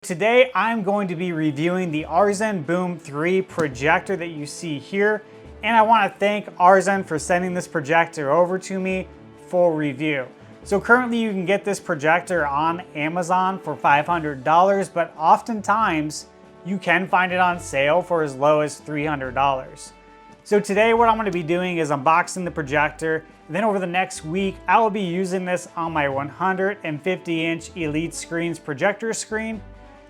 today I'm going to be reviewing the Aurzen BOOM 3 projector that you see here, and I want to thank Aurzen for sending this projector over to me for review. So currently you can get this projector on Amazon for $500, but oftentimes you can find it on sale for as low as $300. So today what I'm going to be doing is unboxing the projector, and then over the next week I will be using this on my 150-inch Elite Screens projector screen,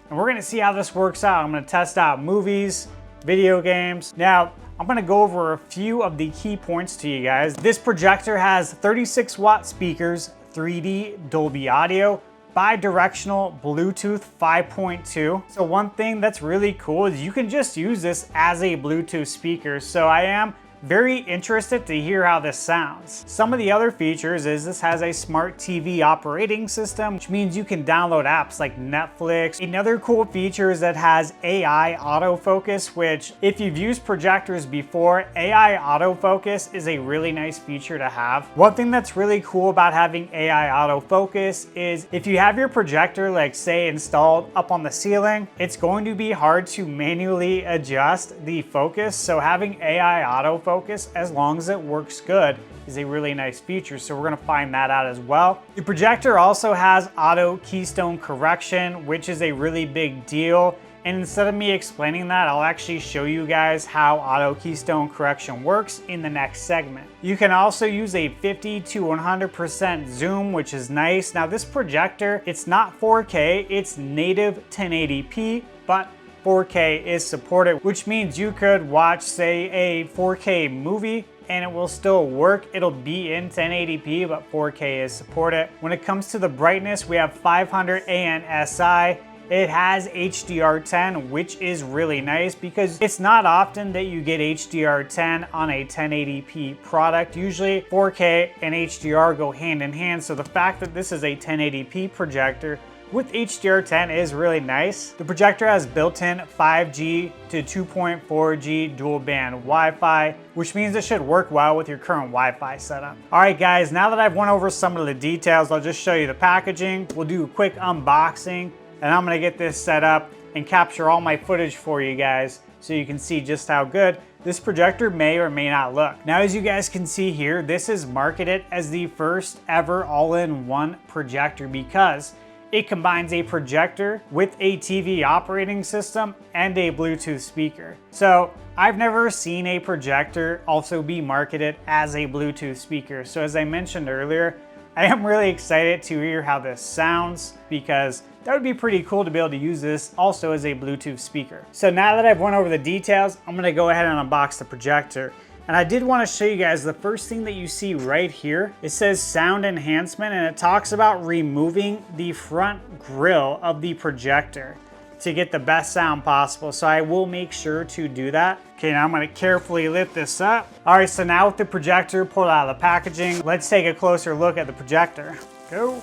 and we're going to see how this works out. I'm going to test out movies, video games. Now I'm going to go over a few of the key points to you guys. This projector has 36-watt speakers, 3D Dolby Audio, Bidirectional Bluetooth 5.2. So one thing that's really cool is you can just use this as a Bluetooth speaker. So I am very interested to hear how this sounds. Some of the other features is this has a smart TV operating system, which means you can download apps like Netflix. Another cool feature is that it has AI autofocus, which if you've used projectors before, AI autofocus is a really nice feature to have. One thing that's really cool about having AI autofocus is if you have your projector, like say installed up on the ceiling, it's going to be hard to manually adjust the focus. So having AI autofocus, as long as it works good, is a really nice feature. So we're going to find that out as well. The projector also has auto Keystone Correction, which is a really big deal. And instead of me explaining that, I'll actually show you guys how auto Keystone Correction works in the next segment. You can also use a 50 to 100% zoom, which is nice. Now this projector, it's not 4K, it's native 1080p, but 4K is supported, which means you could watch, say, a 4K movie and it will still work. It'll be in 1080p, but 4K is supported. When it comes to the brightness, we have 500 ANSI. It has HDR10, which is really nice because it's not often that you get HDR10 on a 1080p product. Usually 4K and HDR go hand in hand, so the fact that this is a 1080p projector with HDR10 is really nice. The projector has built-in 5G to 2.4G dual band Wi-Fi, which means it should work well with your current Wi-Fi setup. All right guys, now that I've went over some of the details, I'll just show you the packaging. We'll do a quick unboxing, and I'm gonna get this set up and capture all my footage for you guys so you can see just how good this projector may or may not look. Now, as you guys can see here, this is marketed as the first ever all-in-one projector because it combines a projector with a TV operating system and a Bluetooth speaker. So I've never seen a projector also be marketed as a Bluetooth speaker. So as I mentioned earlier, I am really excited to hear how this sounds because that would be pretty cool to be able to use this also as a Bluetooth speaker. So now that I've went over the details, I'm gonna go ahead and unbox the projector. And I did want to show you guys the first thing that you see right here. It says sound enhancement, and it talks about removing the front grille of the projector to get the best sound possible. So I will make sure to do that. Okay, now I'm going to carefully lift this up. All right, so now with the projector pulled out of the packaging, let's take a closer look at the projector. Go.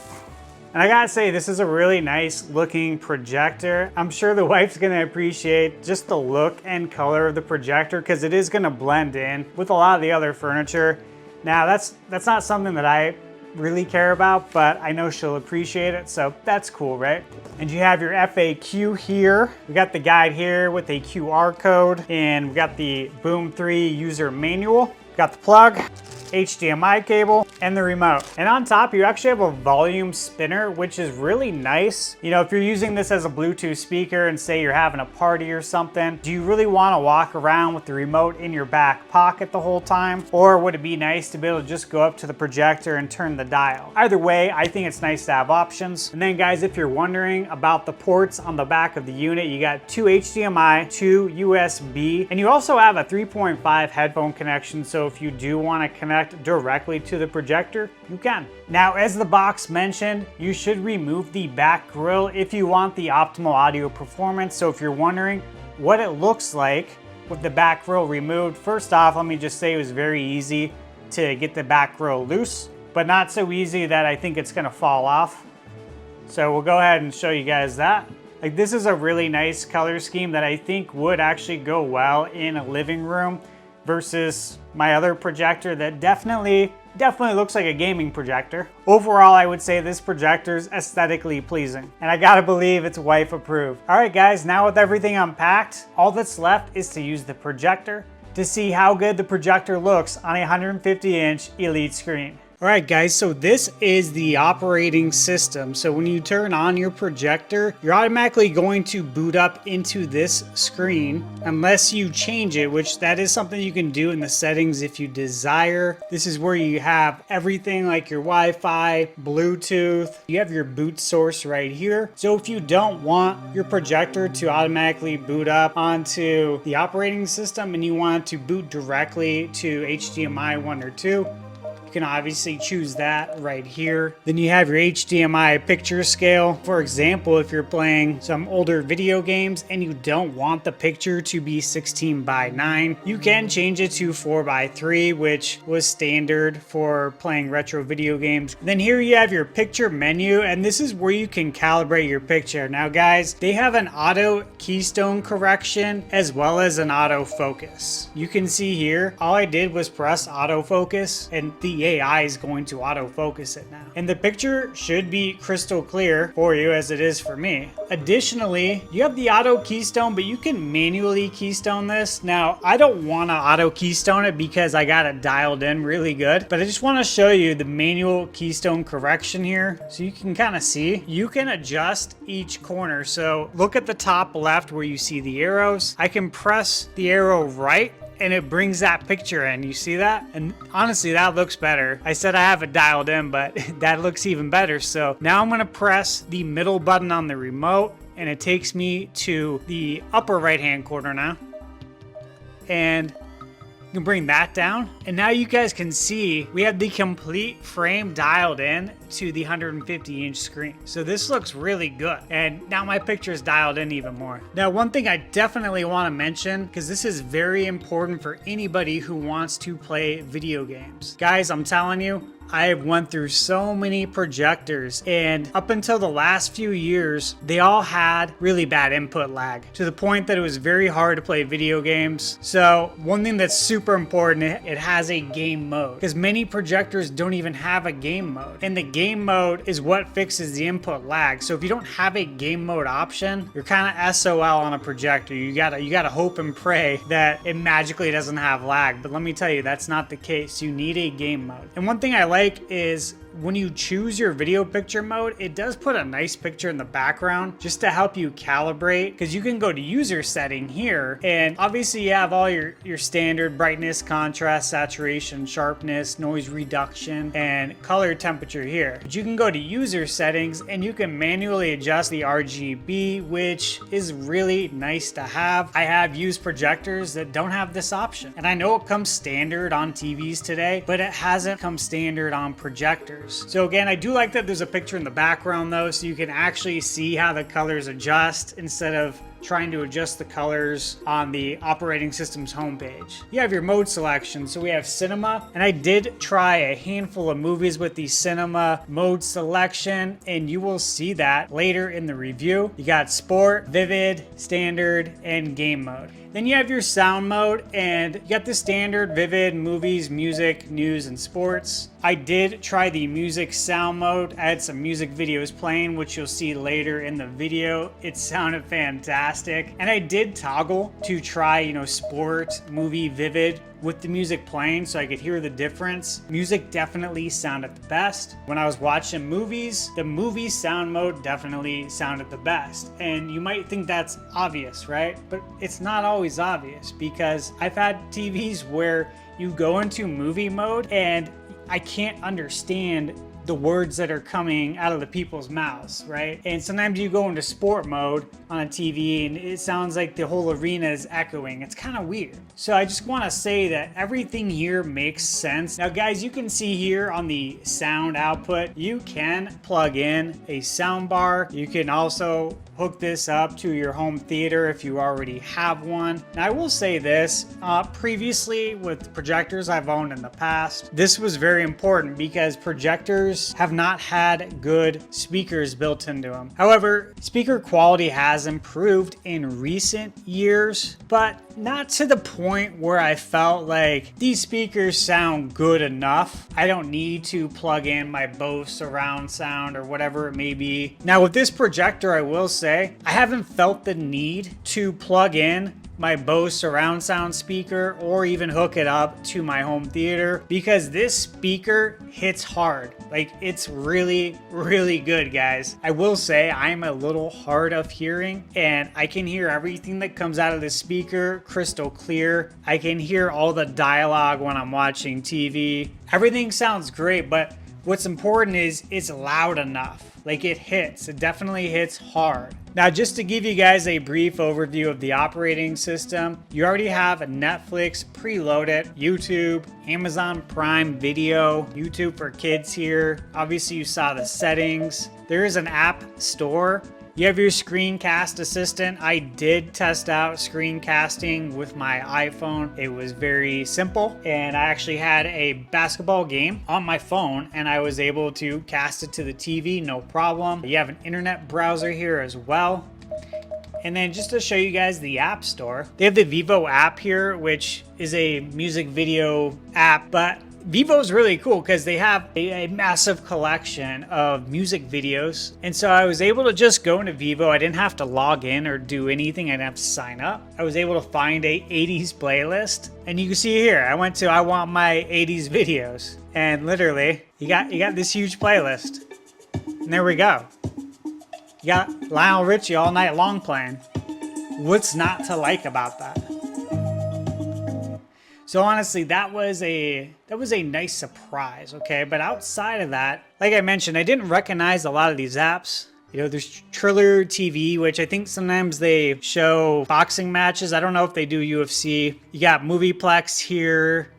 And I gotta say, this is a really nice looking projector. I'm sure the wife's gonna appreciate just the look and color of the projector because it is gonna blend in with a lot of the other furniture. Now that's not something that I really care about, but I know she'll appreciate it, so that's cool, right? And you have your FAQ here. We got the guide here with a QR code, and we got the BOOM 3 user manual. We got the plug, HDMI cable, and the remote. And on top, you actually have a volume spinner, which is really nice. You know, if you're using this as a Bluetooth speaker and say you're having a party or something, do you really want to walk around with the remote in your back pocket the whole time? Or would it be nice to be able to just go up to the projector and turn the dial? Either way, I think it's nice to have options. And then guys, if you're wondering about the ports on the back of the unit, you got 2 HDMI, 2 USB, and you also have a 3.5 headphone connection. So if you do want to connect directly to the projector, you can. Now, as the box mentioned, you should remove the back grille if you want the optimal audio performance. So if you're wondering what it looks like with the back grille removed, first off, let me just say it was very easy to get the back grille loose, but not so easy that I think it's gonna fall off. So we'll go ahead and show you guys that. Like, this is a really nice color scheme that I think would actually go well in a living room versus my other projector that definitely definitely looks like a gaming projector. Overall, I would say this projector is aesthetically pleasing, and I gotta believe it's wife approved. All right guys, now with everything unpacked, all that's left is to use the projector to see how good the projector looks on a 150-inch Elite screen. All right guys, so this is the operating system. So when you turn on your projector, you're automatically going to boot up into this screen unless you change it, which that is something you can do in the settings if you desire. This is where you have everything like your Wi-Fi, Bluetooth, you have your boot source right here. So if you don't want your projector to automatically boot up onto the operating system and you want it to boot directly to HDMI 1 or 2, you can obviously choose that right here. Then you have your HDMI picture scale. For example, if you're playing some older video games and you don't want the picture to be 16:9, you can change it to 4:3, which was standard for playing retro video games. Then here you have your picture menu, and this is where you can calibrate your picture. Now guys, they have an auto Keystone Correction as well as an autofocus. You can see here, all I did was press autofocus and the AI is going to autofocus it now. And the picture should be crystal clear for you as it is for me. Additionally, you have the auto keystone, but you can manually keystone this. Now, I don't want to auto keystone it because I got it dialed in really good, but I just want to show you the manual keystone correction here. So you can kind of see, you can adjust each corner. So look at the top left where you see the arrows. I can press the arrow right and it brings that picture in. You see that? And honestly, that looks better. I said I have it dialed in, but that looks even better. So now I'm gonna press the middle button on the remote and it takes me to the upper right-hand corner now. And you can bring that down. And now you guys can see we have the complete frame dialed in to the 150-inch screen. So this looks really good. And now my picture is dialed in even more. Now, one thing I definitely want to mention, because this is very important for anybody who wants to play video games. Guys, I'm telling you, I have went through so many projectors, and up until the last few years, they all had really bad input lag to the point that it was very hard to play video games. So one thing that's super important, it has a game mode, because many projectors don't even have a game mode, and the game mode is what fixes the input lag. So if you don't have a game mode option, you're kind of SOL on a projector. You gotta hope and pray that it magically doesn't have lag. But let me tell you, that's not the case. You need a game mode. And one thing I like is when you choose your video picture mode, it does put a nice picture in the background just to help you calibrate, because you can go to user setting here and obviously you have all your standard brightness, contrast, saturation, sharpness, noise reduction, and color temperature here. But you can go to user settings and you can manually adjust the RGB, which is really nice to have. I have used projectors that don't have this option, and I know it comes standard on TVs today, but it hasn't come standard on projectors. So again, I do like that there's a picture in the background though, so you can actually see how the colors adjust instead of trying to adjust the colors on the operating system's homepage. You have your mode selection. So we have cinema, and I did try a handful of movies with the cinema mode selection, and you will see that later in the review. You got sport, vivid, standard, and game mode. Then you have your sound mode, and you got the standard, vivid, movies, music, news, and sports. I did try the music sound mode. I had some music videos playing, which you'll see later in the video. It sounded fantastic. And I did toggle to try, sport, movie, vivid with the music playing so I could hear the difference. Music definitely sounded the best. When I was watching movies, the movie sound mode definitely sounded the best. And you might think that's obvious, right? But it's not always obvious, because I've had TVs where you go into movie mode and I can't understand the words that are coming out of the people's mouths, right? And sometimes you go into sport mode on a TV and it sounds like the whole arena is echoing. It's kind of weird. So I just want to say that everything here makes sense. Now guys, you can see here on the sound output, you can plug in a sound bar. You can also hook this up to your home theater if you already have one. Now I will say this, previously with projectors I've owned in the past, this was very important because projectors have not had good speakers built into them. However, speaker quality has improved in recent years, but not to the point where I felt like these speakers sound good enough. I don't need to plug in my Bose surround sound or whatever it may be. Now with this projector, I will say, I haven't felt the need to plug in my Bose surround sound speaker or even hook it up to my home theater because this speaker hits hard. Like, it's really, really good, guys. I will say I'm a little hard of hearing and I can hear everything that comes out of the speaker crystal clear. I can hear all the dialogue when I'm watching TV. Everything sounds great, but what's important is it's loud enough. Like, it hits. It definitely hits hard. Now, just to give you guys a brief overview of the operating system, you already have Netflix preloaded, YouTube, Amazon Prime Video, YouTube for Kids here. Obviously, you saw the settings. There is an app store. You have your screencast assistant. I did test out screencasting with my iPhone. It was very simple, and I actually had a basketball game on my phone and I was able to cast it to the TV, no problem. You have an internet browser here as well. And then just to show you guys the app store, they have the Vevo app here, which is a music video app, but Vevo is really cool because they have a massive collection of music videos. And so I was able to just go into Vevo. I didn't have to log in or do anything. I didn't have to sign up. I was able to find a 80s playlist. And you can see here, I went to I want my 80s videos. And literally, you got this huge playlist. And there we go. You got Lionel Richie all night long playing. What's not to like about that? So honestly, that was a nice surprise, okay? But outside of that, like I mentioned, I didn't recognize a lot of these apps. You know, there's Triller TV, which I think sometimes they show boxing matches. I don't know if they do UFC. You got Movieplex here,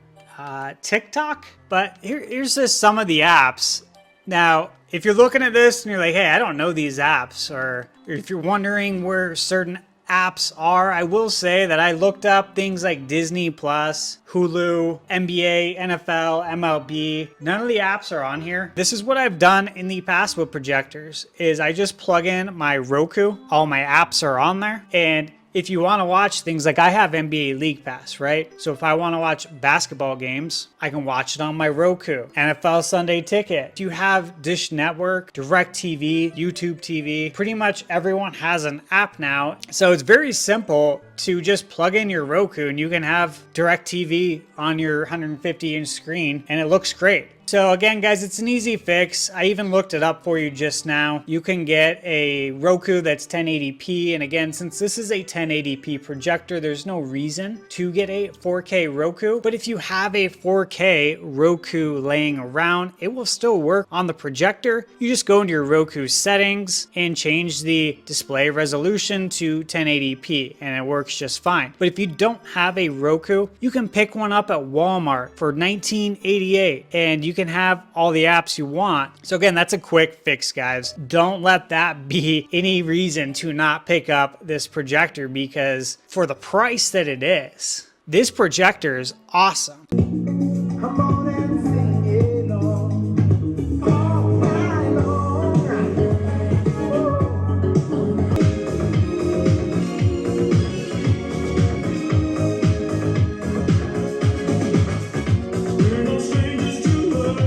TikTok. But here's just some of the apps. Now, if you're looking at this and you're like, hey, I don't know these apps, or if you're wondering where certain apps are, I will say that I looked up things like Disney Plus, Hulu, NBA, NFL, MLB. None of the apps are on here. This is what I've done in the past with projectors, is I just plug in my Roku. All my apps are on there. And if you want to watch things like I have NBA League Pass, right? So if I want to watch basketball games, I can watch it on my Roku. NFL Sunday Ticket. If you have Dish Network, DirecTV, YouTube TV, pretty much everyone has an app now. So it's very simple to just plug in your Roku and you can have DirecTV on your 150-inch screen and it looks great. So again, guys, it's an easy fix. I even looked it up for you just now. You can get a Roku that's 1080p. And again, since this is a 1080p projector, there's no reason to get a 4K Roku. But if you have a 4K Roku laying around, it will still work on the projector. You just go into your Roku settings and change the display resolution to 1080p and it works just fine. But if you don't have a Roku, you can pick one up at Walmart for $19.88 and you can have all the apps you want. So again, that's a quick fix, guys. Don't let that be any reason to not pick up this projector, because for the price that it is, this projector is awesome. Come on and sing it all night long. We're no strangers to love.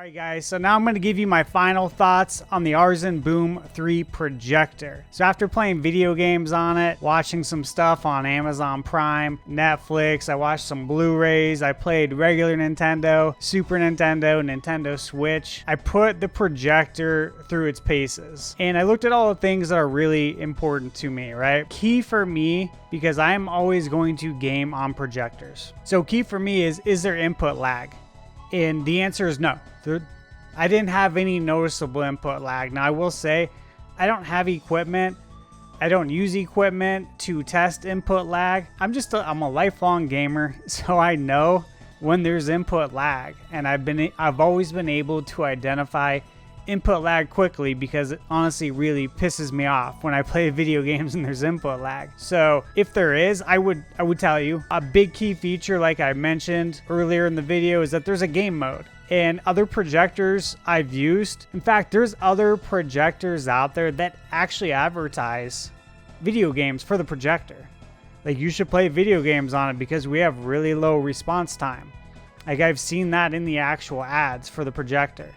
Alright guys, so now I'm going to give you my final thoughts on the Aurzen BOOM 3 projector. So after playing video games on it, watching some stuff on Amazon Prime, Netflix, I watched some Blu-rays, I played regular Nintendo, Super Nintendo, Nintendo Switch. I put the projector through its paces and I looked at all the things that are really important to me, right? Key for me, because I'm always going to game on projectors. So key for me is there input lag? And the answer is no. I didn't have any noticeable input lag. Now I will say I don't have equipment. I don't use equipment to test input lag. I'm a lifelong gamer, so I know when there's input lag, and I've always been able to identify input lag quickly because it honestly really pisses me off when I play video games and there's input lag. So if there is, I would tell you a big key feature, like I mentioned earlier in the video, is that there's a game mode. And other projectors I've used, in fact, there's other projectors out there that actually advertise video games for the projector. Like, you should play video games on it because we have really low response time. Like, I've seen that in the actual ads for the projector.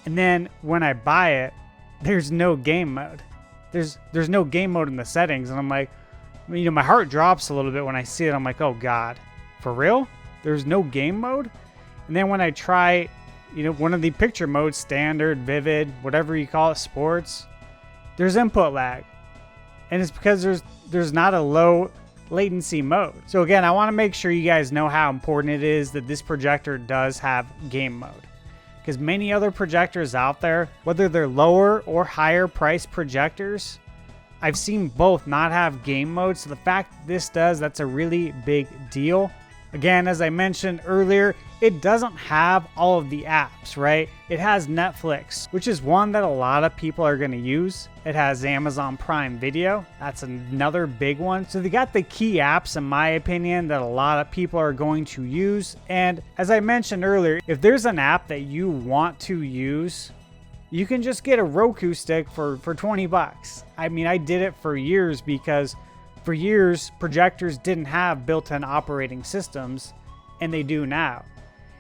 And then when I buy it, there's no game mode. There's no game mode in the settings. And I'm like, you know, my heart drops a little bit when I see it. I'm like, oh God, for real? There's no game mode? And then when I try, you know, one of the picture modes, standard, vivid, whatever you call it, sports, there's input lag. And it's because there's not a low latency mode. So again, I want to make sure you guys know how important it is that this projector does have game mode. Because many other projectors out there, whether they're lower or higher price projectors, I've seen both not have game mode. So the fact that this does, that's a really big deal. Again, as I mentioned earlier, it doesn't have all of the apps, right? It has Netflix, which is one that a lot of people are going to use. It has Amazon Prime Video. That's another big one. So they got the key apps, in my opinion, that a lot of people are going to use. And as I mentioned earlier, if there's an app that you want to use, you can just get a Roku stick for 20 bucks. I mean, I did it for years because for years, projectors didn't have built-in operating systems, and they do now.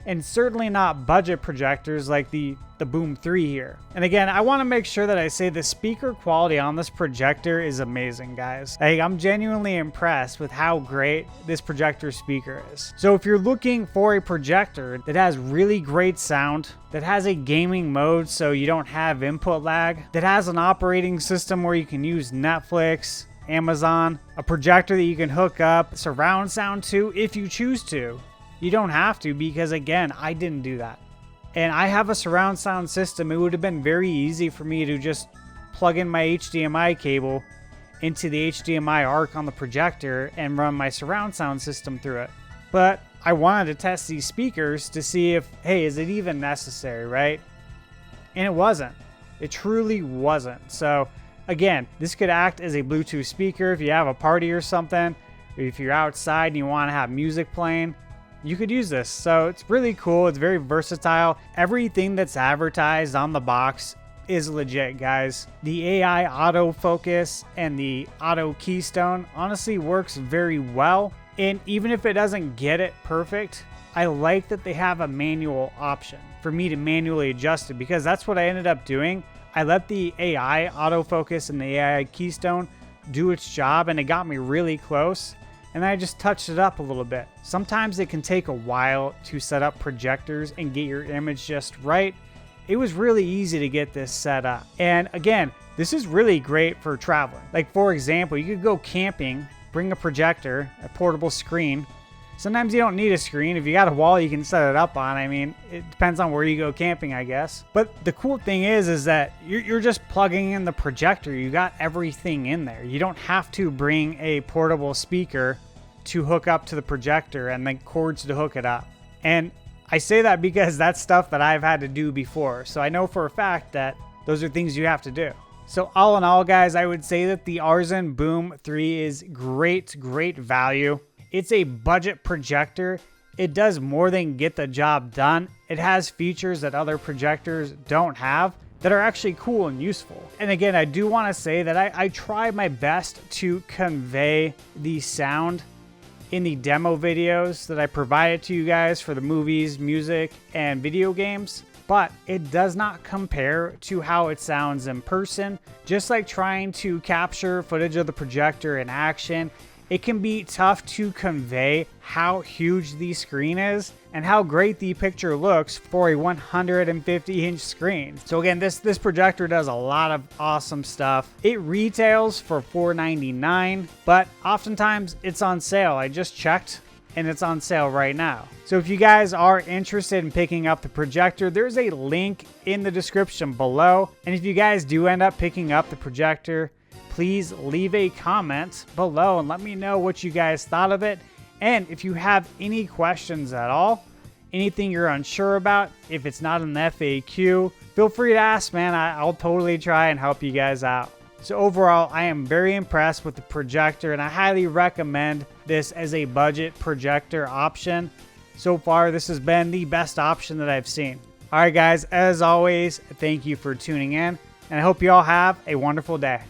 And certainly not budget projectors like the Boom 3 here. And again, I want to make sure that I say the speaker quality on this projector is amazing, guys. Like, I'm genuinely impressed with how great this projector speaker is. So if you're looking for a projector that has really great sound, that has a gaming mode so you don't have input lag, that has an operating system where you can use Netflix, Amazon, a projector that you can hook up surround sound to if you choose to. You don't have to, because again, I didn't do that. And I have a surround sound system. It would have been very easy for me to just plug in my HDMI cable into the HDMI arc on the projector and run my surround sound system through it. But I wanted to test these speakers to see if, hey, is it even necessary, right? And it wasn't. It truly wasn't. So again, this could act as a Bluetooth speaker if you have a party or something, or if you're outside and you want to have music playing, you could use this. So it's really cool. It's very versatile. Everything that's advertised on the box is legit, guys. The AI autofocus and the auto keystone honestly works very well. And even if it doesn't get it perfect, I like that they have a manual option for me to manually adjust it, because that's what I ended up doing. I let the AI autofocus and the AI keystone do its job, and it got me really close. And then I just touched it up a little bit. Sometimes it can take a while to set up projectors and get your image just right. It was really easy to get this set up. And again, this is really great for traveling. Like, for example, you could go camping, bring a projector, a portable screen. Sometimes you don't need a screen. If you got a wall you can set it up on. I mean, it depends on where you go camping, I guess. But the cool thing is that you're just plugging in the projector. You got everything in there. You don't have to bring a portable speaker to hook up to the projector and then cords to hook it up. And I say that because that's stuff that I've had to do before. So I know for a fact that those are things you have to do. So all in all, guys, I would say that the Aurzen BOOM 3 is great value. It's a budget projector. It does more than get the job done. It has features that other projectors don't have that are actually cool and useful. And again, I do want to say that I try my best to convey the sound in the demo videos that I provided to you guys for the movies, music, and video games, but it does not compare to how it sounds in person. Just like trying to capture footage of the projector in action, it can be tough to convey how huge the screen is and how great the picture looks for a 150-inch screen. So again, this projector does a lot of awesome stuff. It retails for $499, but oftentimes it's on sale. I just checked and it's on sale right now. So if you guys are interested in picking up the projector, there's a link in the description below. And if you guys do end up picking up the projector, please leave a comment below and let me know what you guys thought of it. And if you have any questions at all, anything you're unsure about, if it's not in the FAQ, feel free to ask, man. I'll totally try and help you guys out. So overall, I am very impressed with the projector, and I highly recommend this as a budget projector option. So far, this has been the best option that I've seen. All right, guys, as always, thank you for tuning in, and I hope you all have a wonderful day.